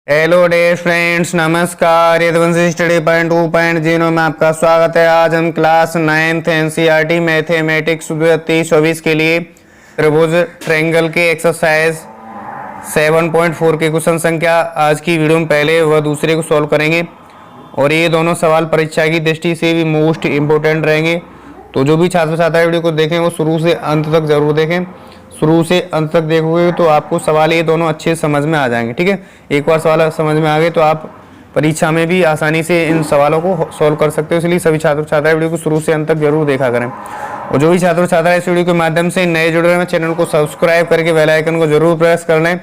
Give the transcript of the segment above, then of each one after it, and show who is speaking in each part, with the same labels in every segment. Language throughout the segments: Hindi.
Speaker 1: हेलो डियर फ्रेंड्स, नमस्कार। यदुवंशी स्टडी पॉइंट 2.0 में आपका स्वागत है। आज हम क्लास 9th एनसीईआरटी मैथमेटिक्स 2023-24 के लिए त्रिभुज ट्रायंगल के एक्सरसाइज 7.4 के क्वेश्चन संख्या आज की वीडियो में पहले व दूसरे को सॉल्व करेंगे और ये दोनों सवाल परीक्षा की दृष्टि से भी मोस्ट इम्पोर्टेंट रहेंगे। तो जो भी छात्र छात्रा वीडियो को देखें वो शुरू से अंत तक जरूर देखें। शुरू से अंत तक देखोगे तो आपको सवाल ये दोनों अच्छे समझ में आ जाएंगे। ठीक है, एक बार सवाल समझ में आ गए तो आप परीक्षा में भी आसानी से इन सवालों को सॉल्व कर सकते हो। इसलिए सभी छात्र छात्रा वीडियो को शुरू से अंत तक जरूर देखा करें। और जो भी छात्र छात्रा इस वीडियो के माध्यम से नए जुड़ रहे हैं, चैनल को सब्सक्राइब करके बेल आइकन को जरूर प्रेस कर लें,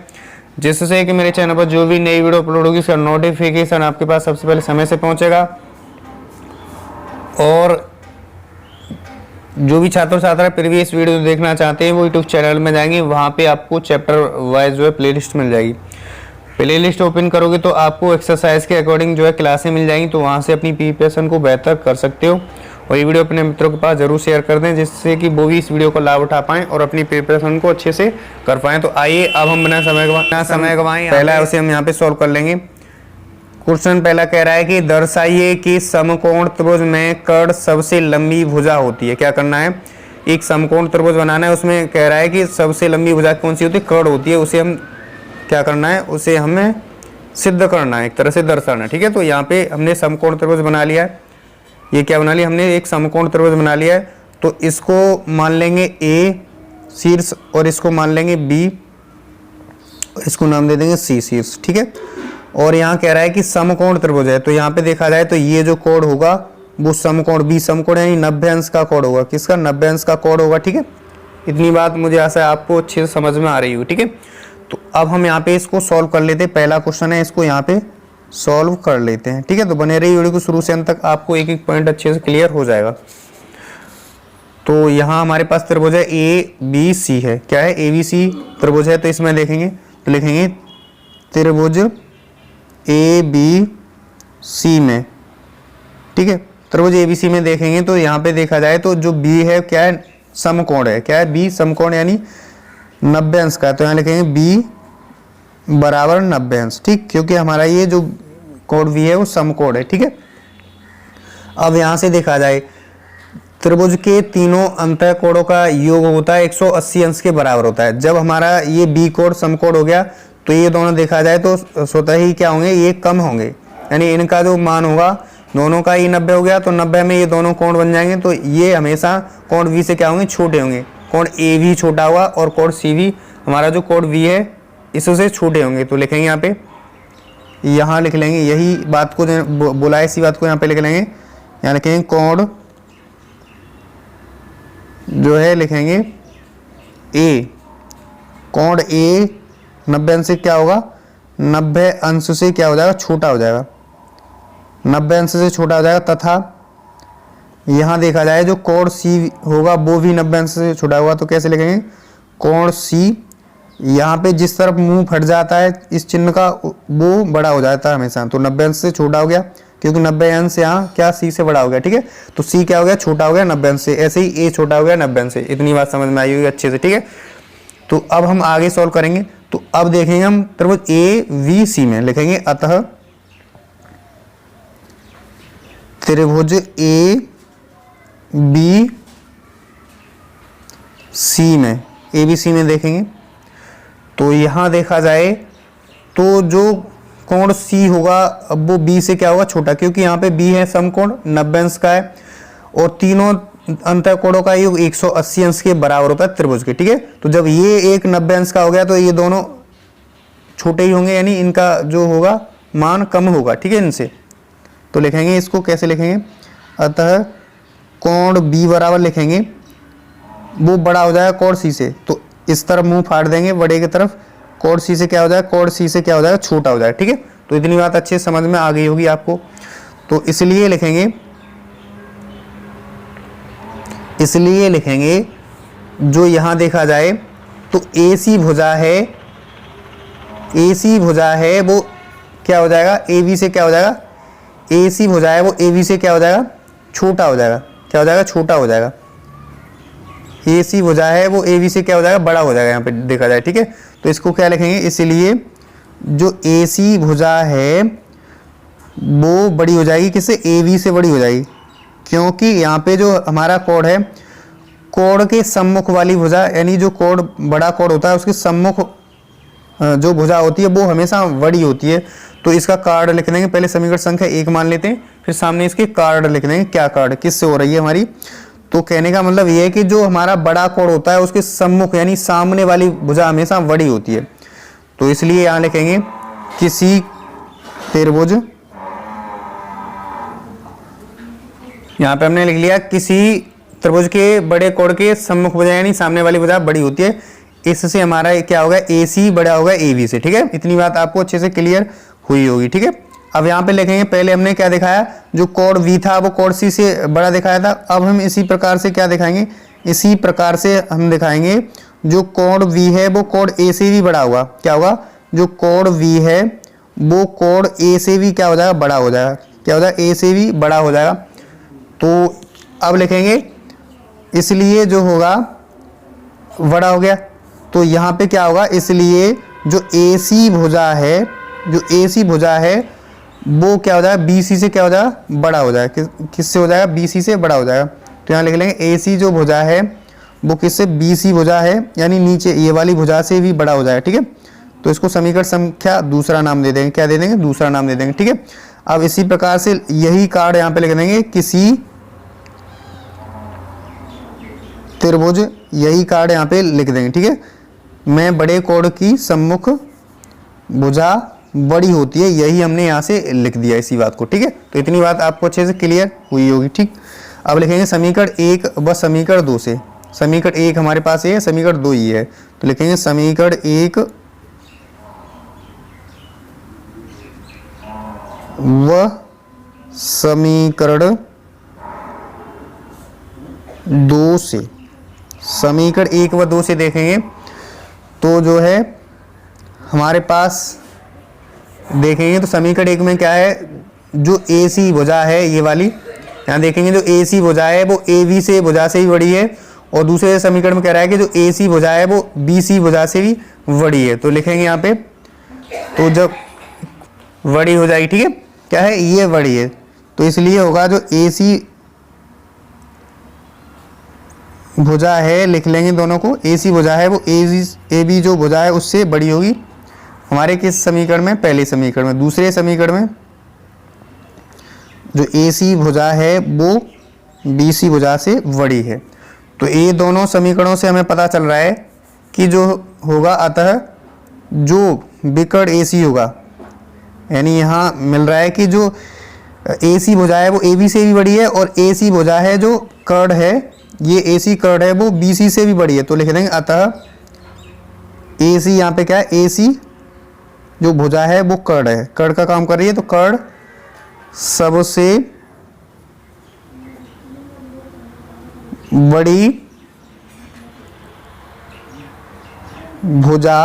Speaker 1: जिससे कि मेरे चैनल पर जो भी नई वीडियो अपलोड होगी उसका नोटिफिकेशन आपके पास सबसे पहले समय से पहुंचेगा। और जो भी छात्र छात्रा प्रीवियस वीडियो देखना चाहते हैं वो यूट्यूब चैनल में जाएंगे, वहाँ पे आपको चैप्टर वाइज जो है प्लेलिस्ट मिल जाएगी। प्लेलिस्ट ओपन करोगे तो आपको एक्सरसाइज के अकॉर्डिंग जो है क्लासें मिल जाएंगी, तो वहाँ से अपनी प्रिपरेशन को बेहतर कर सकते हो। और ये वीडियो अपने मित्रों के पास जरूर शेयर कर दें, जिससे कि वो भी इस वीडियो का लाभ उठा पाएँ और अपनी प्रिपरेशन को अच्छे से कर पाएँ। तो आइए अब हम बिना समय गवाएं पहला उसे हम यहाँ पे सॉल्व कर लेंगे। क्वेश्चन पहला कह रहा है कि दर्शाइए कि समकोण त्रिभुज में कर्ण सबसे लंबी भुजा होती है। क्या करना है, एक समकोण त्रिभुज बनाना है, उसमें कह रहा है कि सबसे लंबी भुजा कौन सी होती है, कर्ण होती है। उसे हम क्या करना है, उसे हमें सिद्ध करना है, एक तरह से दर्शाना है। ठीक है, तो यहाँ पे हमने समकोण त्रिभुज बना लिया है। ये क्या बना लिया हमने, एक समकोण त्रिभुज बना लिया है। तो इसको मान लेंगे ए शीर्ष और इसको मान लेंगे बी और इसको नाम दे देंगे सी शीर्ष। ठीक है, और यहाँ कह रहा है कि समकोण त्रिभुज है, तो यहाँ पे देखा जाए तो ये जो कोण होगा वो समकोण बी समकोण यानी 90 अंश का कोण होगा। किसका, 90 अंश का कोण होगा। ठीक है, इतनी बात मुझे आशा है आपको अच्छे से समझ में आ रही हो। ठीक है, तो अब हम यहाँ पे इसको सॉल्व कर लेते हैं। पहला क्वेश्चन है, इसको यहाँ पे सॉल्व कर लेते हैं। ठीक है, तो बने रही वीडियो को शुरू से अंत तक, आपको एक एक पॉइंट अच्छे से क्लियर हो जाएगा। तो यहाँ हमारे पास त्रिभुज है ए बी सी है। क्या है, ए बी सी त्रिभुज है। तो इसमें देखेंगे तो लिखेंगे त्रिभुज ए बी सी में। ठीक है, त्रिभुज ए बी सी में देखेंगे तो यहाँ पे देखा जाए तो जो बी है क्या है, समकोण है। क्या है, बी समकोण यानी 90 अंश का। तो यहाँ लिखेंगे बी बराबर 90 अंश। ठीक, क्योंकि हमारा ये जो कोण बी है वो समकोण है। ठीक है, अब यहाँ से देखा जाए त्रिभुज के तीनों अंतः कोणों का योग होता है 180 अंश के बराबर होता है। जब हमारा ये बी कोण समकोण हो गया तो ये दोनों देखा जाए तो स्वतः ही क्या होंगे, ये कम होंगे, यानी इनका जो मान होगा दोनों का ये 90 हो गया, तो 90 में ये दोनों कोण बन जाएंगे। तो ये हमेशा कोण वी से क्या होंगे, छोटे होंगे। कोण ए भी छोटा हुआ और कोण सी भी, हमारा जो कोण वी है इससे छोटे होंगे। तो लिखेंगे यहाँ पे, यहाँ लिख लेंगे यही बात को बोला है, इसी बात को यहाँ पे लिख लेंगे। यहाँ लिखेंगे कोण जो है लिखेंगे ए, कोण ए 90 अंश से क्या होगा, 90 अंश से क्या हो जाएगा, छोटा हो जाएगा, 90 अंश से छोटा हो जाएगा। तथा यहाँ देखा जाए जो कोण सी होगा वो भी 90 अंश से छोटा होगा। तो कैसे लिखेंगे, कोण सी, यहाँ पे जिस तरफ मुंह फट जाता है इस चिन्ह का वो बड़ा हो जाता है हमेशा। तो 90 अंश से छोटा हो गया, क्योंकि 90 अंश यहाँ क्या सी से बड़ा हो गया। ठीक है, तो सी क्या हो गया, छोटा हो गया 90 अंश से। ऐसे ही ए छोटा हो गया 90 अंश से। इतनी बात समझ में आई होगी अच्छे से। ठीक है, तो अब हम आगे सॉल्व करेंगे। तो अब देखेंगे हम त्रिभुज ए बी सी में लिखेंगे, अतः त्रिभुज ए बी सी में, ए बी सी में देखेंगे तो यहां देखा जाए तो जो कोण सी होगा अब वो बी से क्या होगा, छोटा, क्योंकि यहाँ पे बी है समकोण 90 अंश का है और तीनों अंतः कोणों का योग 180 अंश के बराबर होता है त्रिभुज के। ठीक है, तो जब ये एक 90 अंश का हो गया तो ये दोनों छोटे ही होंगे, यानी इनका जो होगा मान कम होगा। ठीक है, इनसे। तो लिखेंगे इसको, कैसे लिखेंगे, अतः कोण बी बराबर लिखेंगे, वो बड़ा हो जाएगा कोण सी से। तो इस तरफ मुंह फाड़ देंगे बड़े की तरफ, कोण सी से क्या हो जाएगा, कोण सी से क्या हो जाएगा, छोटा हो जाएगा। ठीक है, तो इतनी बात अच्छे से समझ में आ गई होगी आपको। तो इसलिए लिखेंगे जो यहां देखा जाए तो एसी भुजा है वो क्या हो जाएगा, ए बी से क्या हो जाएगा, एसी भुजा है वो ए बी से क्या हो जाएगा, छोटा हो जाएगा। क्या हो जाएगा, छोटा हो जाएगा। एसी भुजा है वो ए बी से क्या हो जाएगा, बड़ा हो जाएगा यहाँ पे देखा जाए। ठीक है, तो इसको क्या लिखेंगे, इसलिए जो AC भुजा है वो बड़ी हो जाएगी, किससे? AB से बड़ी हो जाएगी, क्योंकि यहाँ पे जो हमारा कोड है, कोड के सम्मुख वाली भुजा, यानी जो कोड बड़ा कोड होता है उसके सम्मुख जो भुजा होती है वो हमेशा बड़ी होती है। तो इसका कार्ड लिख देंगे, पहले समीकरण संख्या 1 मान लेते हैं, फिर सामने इसके कार्ड लिख देंगे, क्या कार्ड किससे हो रही है हमारी। तो कहने का मतलब ये है कि जो हमारा बड़ा कोड होता है उसके सम्मुख यानी सामने वाली भुजा हमेशा बड़ी होती है। तो इसलिए यहाँ लिखेंगे किसी त्रिभुज, यहाँ पे हमने लिख लिया किसी त्रिभुज के बड़े कोण के सम्मुख भुजा यानी सामने वाली भुजा बड़ी होती है, इससे हमारा क्या होगा? AC बड़ा होगा AB से। ठीक है, इतनी बात आपको अच्छे से क्लियर हुई होगी। ठीक है, अब यहाँ पे लिखेंगे, पहले हमने क्या दिखाया, जो कोण V था वो कोण C से बड़ा दिखाया था। अब हम इसी प्रकार से क्या दिखाएंगे? इसी प्रकार से हम दिखाएंगे जो कोण V है वो कोण A से भी बड़ा होगा। क्या होगा? जो कोण V है वो कोण A से भी क्या हो जाएगा? बड़ा हो जाएगा। क्या हो जाएगा? A से भी बड़ा हो जाएगा। तो अब लिखेंगे इसलिए जो होगा बड़ा हो गया, तो यहाँ पे क्या होगा? इसलिए जो AC भुजा है, जो AC भुजा है वो क्या हो जाएगा? BC से क्या हो जाएगा? बड़ा हो जाएगा। किससे हो जाएगा? BC से बड़ा हो जाएगा। तो यहाँ लिख लेंगे AC जो भुजा है वो किससे? BC भुजा है, यानी नीचे ये वाली भुजा से भी बड़ा हो जाएगा। ठीक है, तो इसको समीकरण संख्या दूसरा नाम दे देंगे। क्या दे देंगे? दूसरा नाम दे देंगे। ठीक है, अब इसी प्रकार से यही कार्ड यहाँ पे लिख देंगे किसी त्रिभुज, यही कार्ड यहाँ पे लिख देंगे। ठीक है, मैं बड़े कोण की सम्मुख भुजा बड़ी होती है, यही हमने यहाँ से लिख दिया इसी बात को। ठीक है, तो इतनी बात आपको अच्छे से क्लियर हुई होगी। ठीक, अब लिखेंगे समीकरण 1 व समीकरण 2 से। समीकरण 1 हमारे पास ये है, समीकरण 2 ये है, तो लिखेंगे समीकरण 1 व समीकरण 2 से। समीकरण 1 व 2 से देखेंगे तो जो है हमारे पास देखेंगे तो समीकरण 1 में क्या है? जो AC भुजा है ये वाली, यहाँ देखेंगे जो AC भुजा है वो AB से भुजा से भी बड़ी है, और दूसरे समीकरण में कह रहा है कि जो AC भुजा है वो BC भुजा से भी बड़ी है। तो लिखेंगे यहाँ पे, तो जब बड़ी हो जाएगी, ठीक है, क्या है? ये बड़ी है, तो इसलिए होगा जो AC भुजा है, लिख लेंगे दोनों को, AC भुजा है वो AB जो भुजा है उससे बड़ी होगी। हमारे किस समीकरण में? पहले समीकरण में। दूसरे समीकरण में जो AC भुजा है वो BC भुजा से बड़ी है। तो ये दोनों समीकरणों से हमें पता चल रहा है कि जो होगा, अतः जो विकर्ण AC होगा, यानी यहाँ मिल रहा है कि जो AC भुजा है वो AB से भी बड़ी है, और AC भुजा है जो कर्ण है, ये AC कर्ण है वो BC से भी बड़ी है। तो लिख देंगे अतः AC, यहाँ पे क्या है? AC जो भुजा है वो कर्ण है, कर्ण का काम कर रही है, तो कर्ण सबसे बड़ी भुजा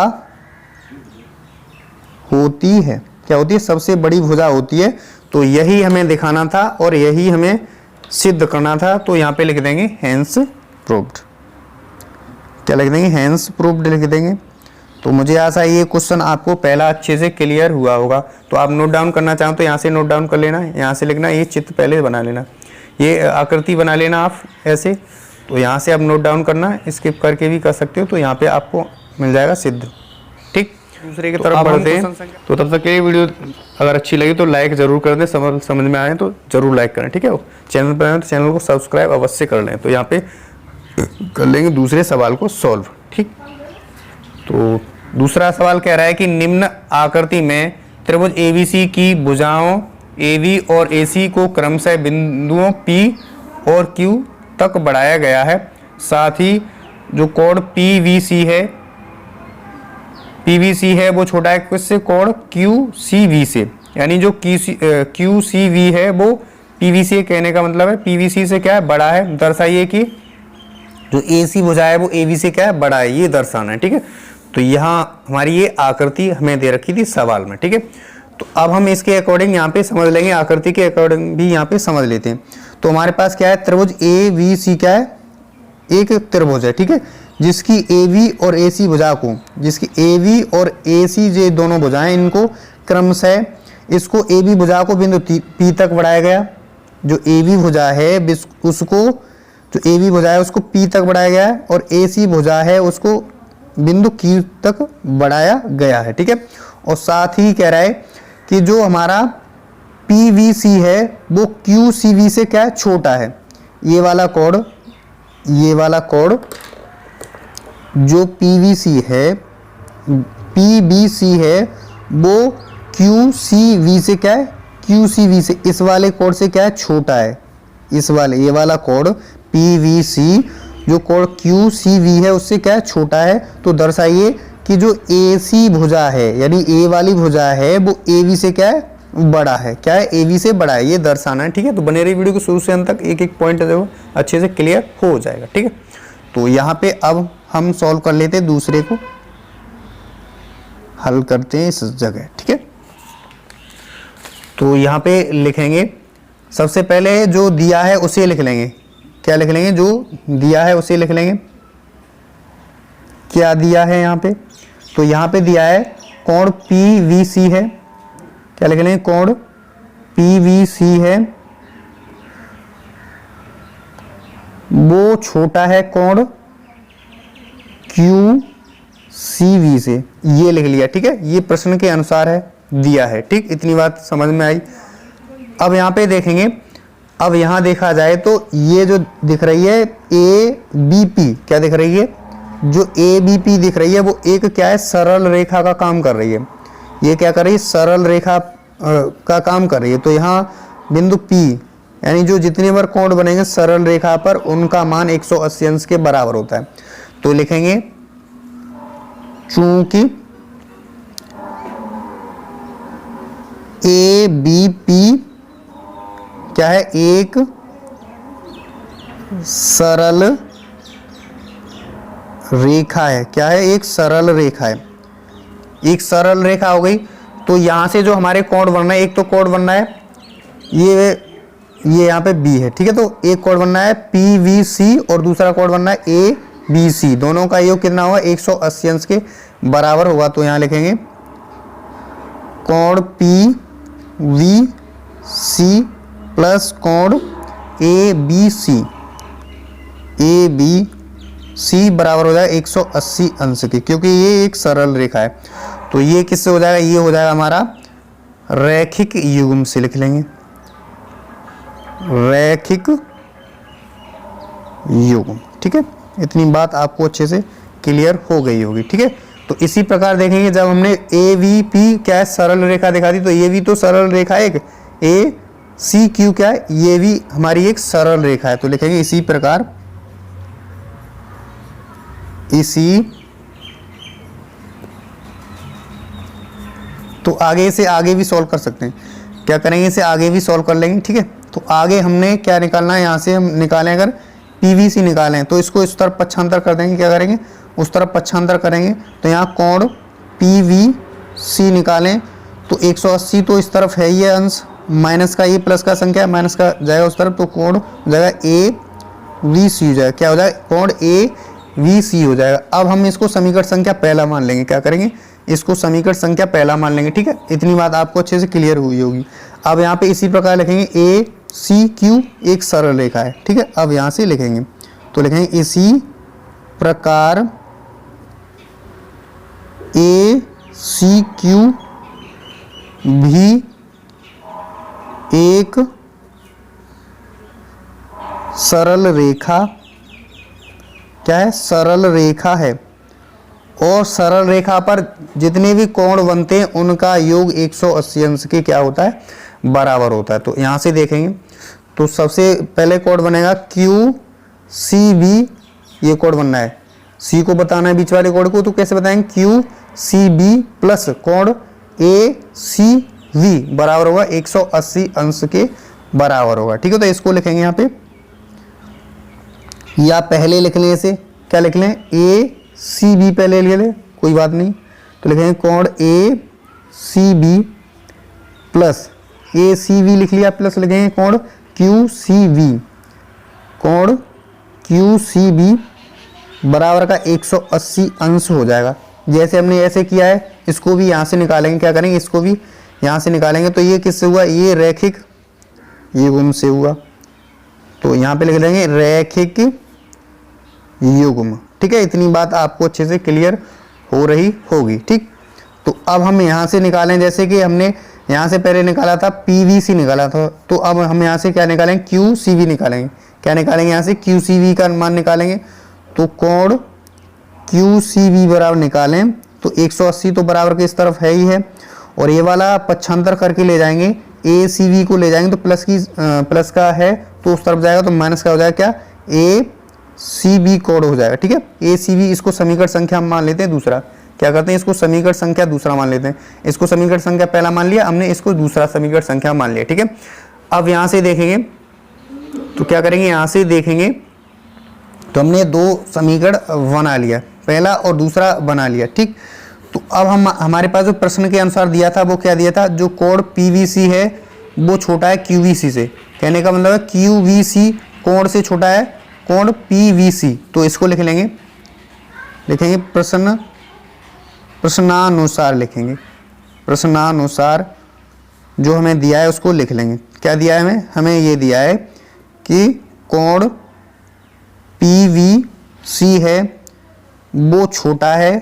Speaker 1: होती है। क्या होती है? सबसे बड़ी भुजा होती है। तो यही हमें दिखाना था और यही हमें सिद्ध करना था। तो यहाँ पे लिख देंगे हेंस प्रूव्ड। क्या लिख देंगे? हेंस प्रूव्ड लिख देंगे। तो मुझे आशा है ये क्वेश्चन आपको पहला अच्छे से क्लियर हुआ होगा। तो आप नोट डाउन करना चाहो तो यहाँ से नोट डाउन कर लेना, यहाँ से लिखना, ये चित्र पहले बना लेना, ये आकृति बना लेना आप ऐसे। तो यहाँ से आप नोट डाउन करना, स्किप करके भी कर सकते हो, तो यहाँ पे आपको मिल जाएगा सिद्ध। ठीक, दूसरे की तरफ बढ़ते हैं। तो तब तक के वीडियो अगर अच्छी लगी तो लाइक जरूर कर दें, समझ में आए तो जरूर लाइक करें। ठीक है, चैनल पर आए तो चैनल को सब्सक्राइब अवश्य कर लें। तो यहाँ पे कर लेंगे दूसरे सवाल को सॉल्व। ठीक, तो दूसरा सवाल कह रहा है कि निम्न आकृति में त्रिभुज ABC की भुजाओं AB और AC को क्रमशः बिंदुओं P और Q तक बढ़ाया गया है। साथ ही जो कोण PVC है वो छोटा है किससे? कोण QCV से, यानी जो QCV है वो PVC, कहने का मतलब है PVC से क्या है? बड़ा है। दर्शाइए कि जो AC भुजा है वो AB से क्या है? बड़ा है, ये दर्शाना है। ठीक है, तो यहाँ हमारी ये आकृति हमें दे रखी थी सवाल में। ठीक है, तो अब हम इसके अकॉर्डिंग यहाँ पे समझ लेंगे, आकृति के अकॉर्डिंग भी यहाँ पे समझ लेते हैं। तो हमारे पास क्या है? त्रिभुज ABC क्या है? एक त्रिभुज है। ठीक है, जिसकी AB और AC भुजा को, जिसकी AB और AC ये दोनों भुजाएं, इनको क्रमशः इसको AB भुजा को बिंदु P तक बढ़ाया गया। जो AB भुजा है उसको, जो AB भुजा है उसको P तक बढ़ाया गया है और AC भुजा है उसको बिंदु Q तक बढ़ाया गया है। ठीक है, और साथ ही कह रहा है कि जो हमारा PVC है वो QCV से क्या है, छोटा है। ये वाला कोड जो PVC है, PVC है वो QCV से क्या है, QCV से, इस वाले कोड से क्या है, छोटा है। इस वाले, ये वाला कोड PVC जो कोड QCV है उससे क्या है, छोटा है। तो दर्शाइए कि जो AC भुजा है यानी A वाली भुजा है वो AB से क्या है, बड़ा है। क्या है, AB से बड़ा है, ये दर्शाना है। ठीक है, तो बने रही वीडियो को शुरू से अंत तक, एक एक पॉइंट जो अच्छे से क्लियर हो जाएगा। ठीक है, तो यहाँ पे अब हम सॉल्व कर लेते हैं, दूसरे को हल करते हैं इस जगह। ठीक है, तो यहाँ पे लिखेंगे, सबसे पहले जो दिया है उसे लिख लेंगे। क्या लिख लेंगे, जो दिया है उसे लिख लेंगे। क्या दिया है यहाँ पे, तो यहाँ पे दिया है कोण PVC है। क्या लिख लेंगे, कोण PVC है वो छोटा है कोण QCV से, ये लिख लिया। ठीक है, ये प्रश्न के अनुसार है, दिया है। ठीक, इतनी बात समझ में आई। अब यहाँ पे देखेंगे, अब यहाँ देखा जाए तो ये जो दिख रही है ABP, क्या दिख रही है, जो ABP दिख रही है वो एक क्या है, सरल रेखा का काम कर रही है। ये क्या कर रही है, सरल रेखा का काम कर रही है। तो यहाँ बिंदु P यानी जो जितने बार कोण बनेंगे सरल रेखा पर उनका मान 180 अंश के बराबर होता है। तो लिखेंगे चूंकि ABP क्या है, एक सरल रेखा है। क्या है, एक सरल रेखा है। एक सरल रेखा हो गई, तो यहां से जो हमारे कोण बनना है, एक तो कोण बनना है ये यहाँ पे B है। ठीक है, तो एक कोण बनना है PVC और दूसरा कोण बनना है ABC। दोनों का योग कितना होगा, 180 अंश के बराबर होगा। तो यहां लिखेंगे कोण PVC प्लस कोण ABC बराबर हो जाएगा 180 अंश के, क्योंकि ये एक सरल रेखा है। तो ये किससे हो जाएगा, ये हो जाएगा हमारा रैखिक युग्म से, लिख लेंगे रैखिक युग्म। ठीक है, इतनी बात आपको अच्छे से क्लियर हो गई होगी। ठीक है, तो इसी प्रकार देखेंगे जब हमने AVP क्या है, सरल रेखा दिखा दी, तो ये भी तो सरल रेखा है। एक ACQ क्या है, ये भी हमारी एक सरल रेखा है। तो लिखेंगे इसी प्रकार, तो आगे से आगे भी सॉल्व कर सकते हैं। क्या करेंगे, इसे आगे भी सॉल्व कर लेंगे। ठीक है, तो आगे हमने क्या निकालना है, यहाँ से हम निकालें, अगर PVC निकालें तो इसको इस तरफ पक्षांतर कर देंगे। क्या करेंगे, उस तरफ पक्षांतर करेंगे। तो यहाँ कोण PVC निकालें तो 180 तो इस तरफ है ये अंश, माइनस का ये प्लस का संख्या, माइनस का जाएगा उस तरफ, तो कोण हो जाएगा AVC हो जाएगा। क्या हो जाएगा, कोण AVC हो जाएगा। अब हम इसको समीकरण संख्या पहला मान लेंगे। क्या करेंगे, इसको समीकरण संख्या पहला मान लेंगे। ठीक है, इतनी बात आपको अच्छे से क्लियर हुई होगी। अब यहाँ पे इसी प्रकार लिखेंगे ACQ एक सरल रेखा है। ठीक है, अब यहाँ से लिखेंगे, तो लिखेंगे इसी प्रकार ACQ भी एक सरल रेखा, क्या है, सरल रेखा है। और सरल रेखा पर जितने भी कोण बनते हैं उनका योग 180 अंश के क्या होता है, बराबर होता है। तो यहाँ से देखेंगे तो सबसे पहले कोण बनेगा QCB, ये कोण बनना है, C को बताना है बीच वाले कोण को, तो कैसे बताएंगे, QCB प्लस कोण ACV बराबर होगा 180 अंश के बराबर होगा। ठीक है, तो इसको लिखेंगे यहाँ पे, या पहले लिख लें इसे, क्या लिख लें, ACB पहले ले लें, कोई बात नहीं। तो लिखेंगे कोण ACB प्लस ACV लिख लिया, प्लस लिखेंगे कोण QCV, कोण QCB बराबर का 180 अंश हो जाएगा। जैसे हमने ऐसे किया है, इसको भी यहाँ से निकालेंगे, क्या करेंगे, इसको भी यहाँ से निकालेंगे। तो ये किससे हुआ, ये रैखिक युग्म से हुआ। तो यहाँ पे लिख लेंगे रैखिक युग्म। ठीक है, इतनी बात आपको अच्छे से क्लियर हो रही होगी। ठीक, तो अब हम यहाँ से निकालें, जैसे कि हमने यहाँ से पहले निकाला था पीवीसी निकाला था, तो अब हम यहाँ से क्या निकालेंगे, क्यूसीवी निकालेंगे। क्या निकालेंगे, यहाँ से क्यूसीवी का मान निकालेंगे। तो कोण क्यूसीवी बराबर निकालें तो 180 तो बराबर के इस तरफ है ही है, और ये वाला पक्षांतर करके ले जाएंगे, एसीवी को ले जाएंगे तो प्लस का है तो उस तरफ जाएगा, तो माइनस का हो जाएगा क्या, एसीबी कोण हो जाएगा। ठीक है, एसीबी इसको समीकरण संख्या हम मान लेते हैं दूसरा। क्या करते हैं, इसको समीकरण संख्या दूसरा मान लेते हैं। इसको समीकरण संख्या पहला मान लिया हमने, इसको दूसरा समीकरण संख्या मान लिया। ठीक है, अब यहाँ से देखेंगे तो क्या करेंगे, यहाँ से देखेंगे तो हमने दो समीकरण बना लिया, पहला और दूसरा बना लिया। ठीक, तो अब हम हमारे पास जो प्रश्न के अनुसार दिया था वो क्या दिया था, जो कोण पीवीसी है वो छोटा है क्यूवीसी से। कहने का मतलब है क्यूवीसी कोण से छोटा है कोण पीवीसी। तो इसको लिखेंगे प्रश्नानुसार लिखेंगे, प्रश्नानुसार जो हमें दिया है उसको लिख लेंगे। क्या दिया है हमें ये दिया है कि कोण पीवीसी है वो छोटा है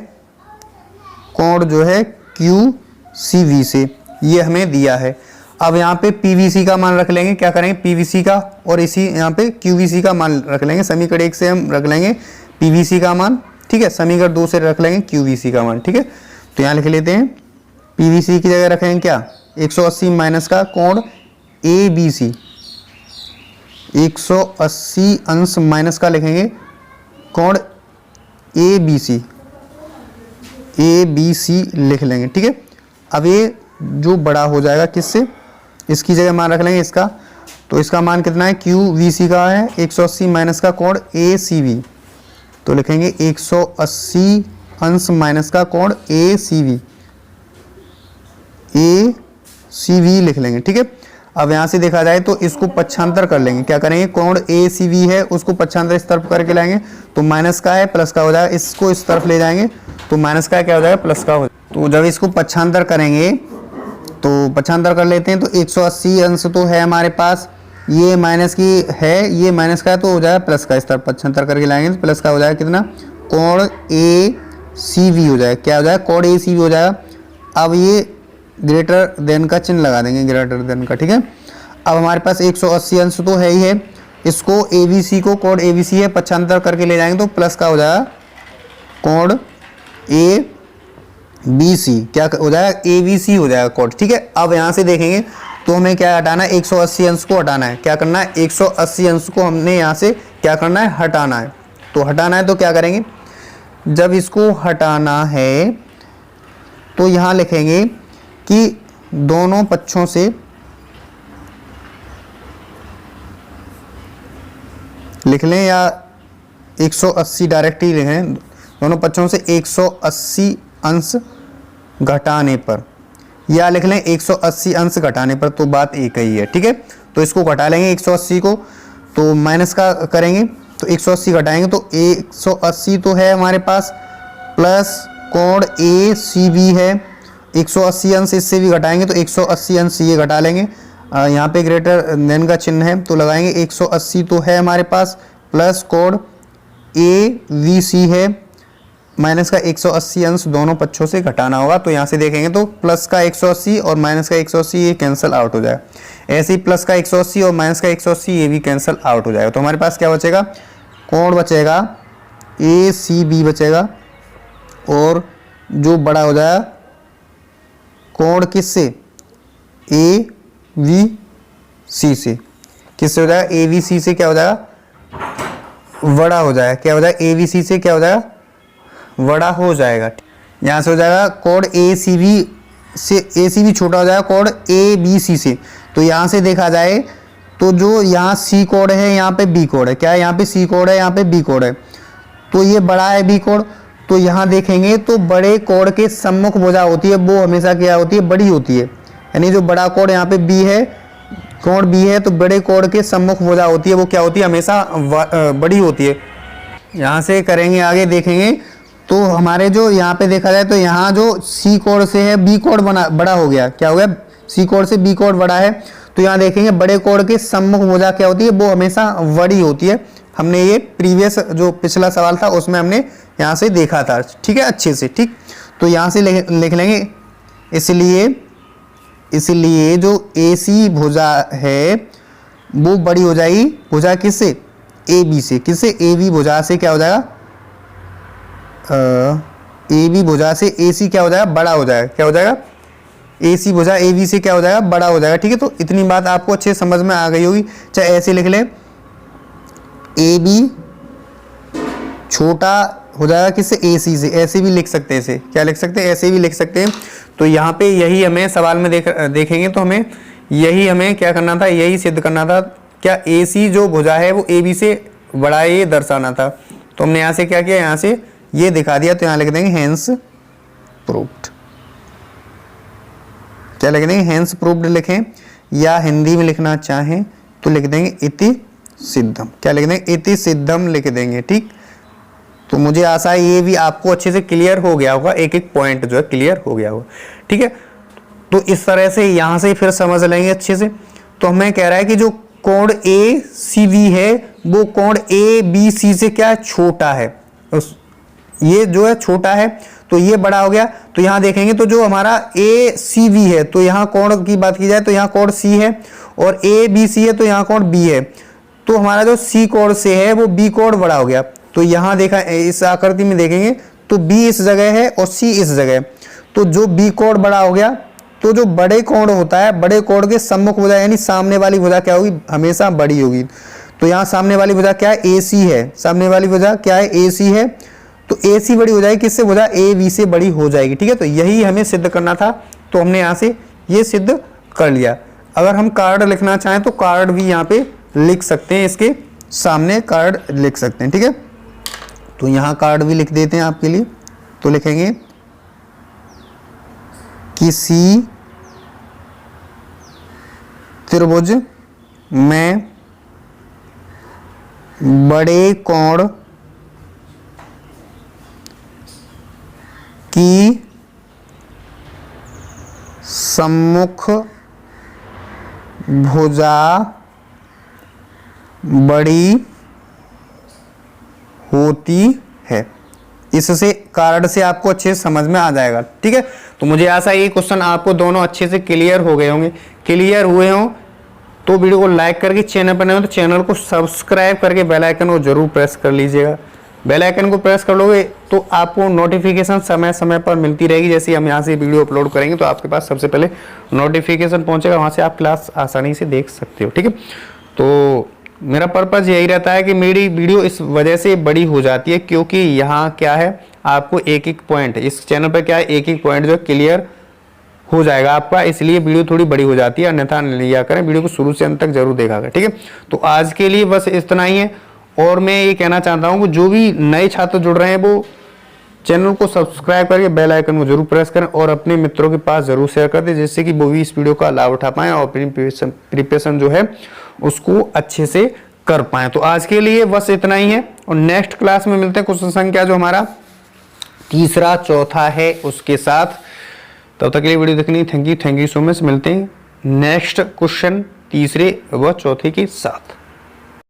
Speaker 1: कोण जो है क्यूसीवी से, ये हमें दिया है। अब यहाँ पे पीवीसी का मान रख लेंगे, क्या करेंगे, पीवीसी का, और इसी यहाँ पे क्यूवीसी का मान रख लेंगे। समीकरण 1 से हम रख लेंगे पीवीसी का मान, ठीक है, समीकरण 2 से रख लेंगे क्यूवीसी का मान। ठीक है, तो यहाँ लिख लेते हैं पीवीसी की जगह रखेंगे क्या, 180 माइनस का कोण एबीसी, 180 अंश माइनस का लिखेंगे कोण एबीसी, एबीसी लिख लेंगे। ठीक है, अब ये जो बड़ा हो जाएगा किससे, इसकी जगह मान रख लेंगे इसका, तो इसका मान कितना है, क्यूवीसी का है 180 माइनस का कोण एसीवी, तो लिखेंगे 180 अंश माइनस का कोण एसीवी, एसीवी लिख लेंगे। ठीक है, अब यहाँ से देखा जाए तो इसको पक्षांतर कर लेंगे। क्या करेंगे, कोण एसीवी है उसको पक्षांतर इस तरफ करके लाएंगे तो माइनस का है प्लस का हो जाएगा, इसको इस तरफ ले जाएंगे तो माइनस का क्या हो जाएगा, प्लस का हो जाएगा। तो जब इसको पक्षांतर करेंगे तो पक्षांतर कर लेते हैं, तो 180 अंश तो है हमारे पास, ये माइनस की है, ये माइनस का है तो हो जाएगा प्लस का, इस तरफ पक्षांतर करके लाएंगे तो प्लस का हो जाएगा कितना, कोण एसीवी हो जाएगा। क्या हो जाएगा, कोण एसीवी हो जाएगा। अब ये ग्रेटर देन का चिन्ह लगा देंगे, ग्रेटर देन का। ठीक है, अब हमारे पास 180 अंश तो है ही है, इसको एबीसी को, कोण एबीसी है, पक्षांतर करके ले जाएंगे तो प्लस का हो जाएगा कोण एबीसी, क्या हो जाएगा, एबीसी हो जाएगा कोण। ठीक है, अब यहाँ से देखेंगे तो हमें क्या हटाना है, 180 अंश को हटाना है। क्या करना है, 180 अंश को हमने यहाँ से क्या करना है, हटाना है। तो हटाना है तो क्या करेंगे, जब इसको हटाना है तो यहाँ लिखेंगे कि दोनों पक्षों से लिख लें या 180 डायरेक्ट ही लिखें, दोनों पक्षों से 180 अंश घटाने पर, या लिख लें 180 अंश घटाने पर, तो बात एक ही है। ठीक है, तो इसको घटा लेंगे 180 को, तो माइनस का करेंगे तो 180 घटाएंगे तो 180 तो है हमारे पास, प्लस कोण एसीबी है, 180 अंश इससे भी घटाएंगे तो 180 अंश ये घटा लेंगे, यहाँ पे ग्रेटर देन का चिन्ह है तो लगाएंगे, 180 तो है हमारे पास, प्लस कोण एवीसी है, माइनस का 180 अंश दोनों पक्षों से घटाना होगा। तो यहाँ से देखेंगे तो प्लस का 180 और माइनस का 180 ये कैंसिल आउट हो जाएगा। ऐसे ही प्लस का 180 और माइनस का 180 ये भी कैंसिल आउट हो जाएगा। तो हमारे पास क्या बचेगा, कोण बचेगा एसीबी बचेगा, और जो बड़ा हो जाएगा कोण किससे, एवीसी से, किससे हो जाएगा, एवीसी से क्या हो जाएगा, बड़ा हो जाएगा। क्या हो जाएगा, एवीसी से क्या हो जाएगा, बड़ा हो जाएगा। यहाँ से हो जाएगा कोण एसीबी से, एसीबी छोटा हो जाएगा कोण एबीसी से। तो यहाँ से देखा जाए तो जो यहाँ सी कोण है यहाँ पे बी कोण है, क्या है, यहाँ पे सी कोण है यहाँ पे बी कोण है, तो ये बड़ा है बी कोण। तो यहाँ देखेंगे तो बड़े कोण के सम्मुख भुजा होती है वो हमेशा क्या होती है, बड़ी होती है। यानी जो बड़ा कोण यहाँ पे बी है, कोण बी है, तो बड़े कोण के सम्मुख भुजा होती है वो क्या होती है, हमेशा बड़ी होती है। यहाँ से करेंगे आगे, देखेंगे तो हमारे जो यहाँ पे देखा जाए तो यहाँ जो सी कोड से है बी कोड बड़ा हो गया। क्या हो गया? सी कोड से बी कोड बड़ा है। तो यहाँ देखेंगे बड़े कोड के सम्मुख भुजा क्या होती है? वो हमेशा बड़ी होती है। हमने ये प्रीवियस जो पिछला सवाल था उसमें हमने यहाँ से देखा था, ठीक है, अच्छे से, ठीक। तो यहाँ से लिख लेंगे, इसलिए जो AC भुजा है वो बड़ी हो जाएगी। भुजा किससे? AB से। किससे? AB भुजा से क्या हो जाएगा? AB भुजा से AC क्या हो जाएगा? बड़ा हो जाएगा। क्या हो जाएगा? AC भुजा AB से क्या हो जाएगा? बड़ा हो जाएगा, ठीक है। तो इतनी बात आपको अच्छे समझ में आ गई होगी। चाहे ऐसे लिख लें, AB छोटा हो जाएगा किससे? AC से। ऐसे भी लिख सकते हैं इसे। क्या लिख सकते हैं? ऐसे भी लिख सकते हैं। तो यहाँ पे यही हमें सवाल में देखेंगे तो हमें यही हमें क्या करना था? यही सिद्ध करना था। क्या? AC जो भुजा है वो AB से बड़ा है, ये दर्शाना था। तो हमने यहाँ से क्या किया? यहाँ से ये दिखा दिया। तो यहाँ लिख देंगे हेंस प्रूव्ड। क्या लिख देंगे? हेंस प्रूव्ड लिखें, या हिंदी में लिखना चाहें तो लिख देंगे इति सिद्धम। क्या लिख देंगे? इति सिद्धम लिख देंगे, ठीक। तो मुझे आशा है ये भी आपको अच्छे से क्लियर हो गया होगा, एक एक पॉइंट जो है क्लियर हो गया होगा, ठीक है। तो इस तरह से यहाँ से फिर समझ लेंगे अच्छे से। तो हमें कह रहा है कि जो कोण ACB है वो कोण ABC से क्या छोटा है? ये जो है छोटा है तो ये बड़ा हो गया। तो यहाँ देखेंगे तो जो हमारा ACB है तो यहाँ कोण की बात की जाए तो यहाँ कोण C है, और ABC है तो यहाँ कोण B है। तो हमारा जो C कोण से है वो B कोण बड़ा हो गया। तो यहाँ देखा, इस आकृति में देखेंगे तो B इस जगह है और C इस जगह है। तो जो B कोण बड़ा हो गया, तो जो बड़े कोण होता है, बड़े कोण के सम्मुख भुजा यानी सामने वाली भुजा क्या होगी? हमेशा बड़ी होगी। तो यहाँ सामने वाली भुजा क्या है? AC है। सामने वाली भुजा क्या है? AC है। तो AC बड़ी हो जाएगी किससे? भुजा AB से बड़ी हो जाएगी, ठीक है। तो यही हमें सिद्ध करना था। तो हमने यहाँ से ये सिद्ध कर लिया। अगर हम कार्ड लिखना चाहें तो कार्ड भी यहाँ पे लिख सकते हैं, इसके सामने कार्ड लिख सकते हैं, ठीक है। तो यहाँ कार्ड भी लिख देते हैं आपके लिए। तो लिखेंगे किसी त्रिभुज में बड़े कोण की सम्मुख भुजा बड़ी होती है। इससे कार्ड से आपको अच्छे से समझ में आ जाएगा, ठीक है। तो मुझे आशा है ये क्वेश्चन आपको दोनों अच्छे से क्लियर हो गए होंगे। क्लियर हुए हों तो वीडियो को लाइक करके, चैनल पर नए हो तो चैनल को सब्सक्राइब करके बेल आइकन को जरूर प्रेस कर लीजिएगा। बेल आइकन को प्रेस कर लोगे तो आपको नोटिफिकेशन समय समय पर मिलती रहेगी। जैसे हम यहाँ से वीडियो अपलोड करेंगे तो आपके पास सबसे पहले नोटिफिकेशन पहुंचेगा, वहाँ से आप क्लास आसानी से देख सकते हो, ठीक है। तो मेरा पर्पज़ यही रहता है कि मेरी वीडियो इस वजह से बड़ी हो जाती है क्योंकि यहाँ क्या है, आपको एक एक पॉइंट इस चैनल पर क्या है, एक एक पॉइंट जो क्लियर हो जाएगा आपका, इसलिए वीडियो थोड़ी बड़ी हो जाती है। अन्यथा लिया करें, वीडियो को शुरू से अंत तक जरूर देखा करें, ठीक है। तो आज के लिए बस इतना ही है। और मैं ये कहना चाहता हूँ कि जो भी नए छात्र जुड़ रहे हैं वो चैनल को सब्सक्राइब करके बेल आइकन को जरूर प्रेस करें और अपने मित्रों के पास जरूर शेयर कर दें, जिससे कि वो भी इस वीडियो का लाभ उठा पाएं और अपनी प्रिपरेशन जो है उसको अच्छे से कर पाएं। तो आज के लिए बस इतना ही है और नेक्स्ट क्लास में मिलते हैं क्वेश्चन संख्या जो हमारा तीसरा चौथा है उसके साथ। तब तक के लिए वीडियो देखनी, थैंक यू सो मच। मिलते हैं नेक्स्ट क्वेश्चन तीसरे व चौथे के साथ।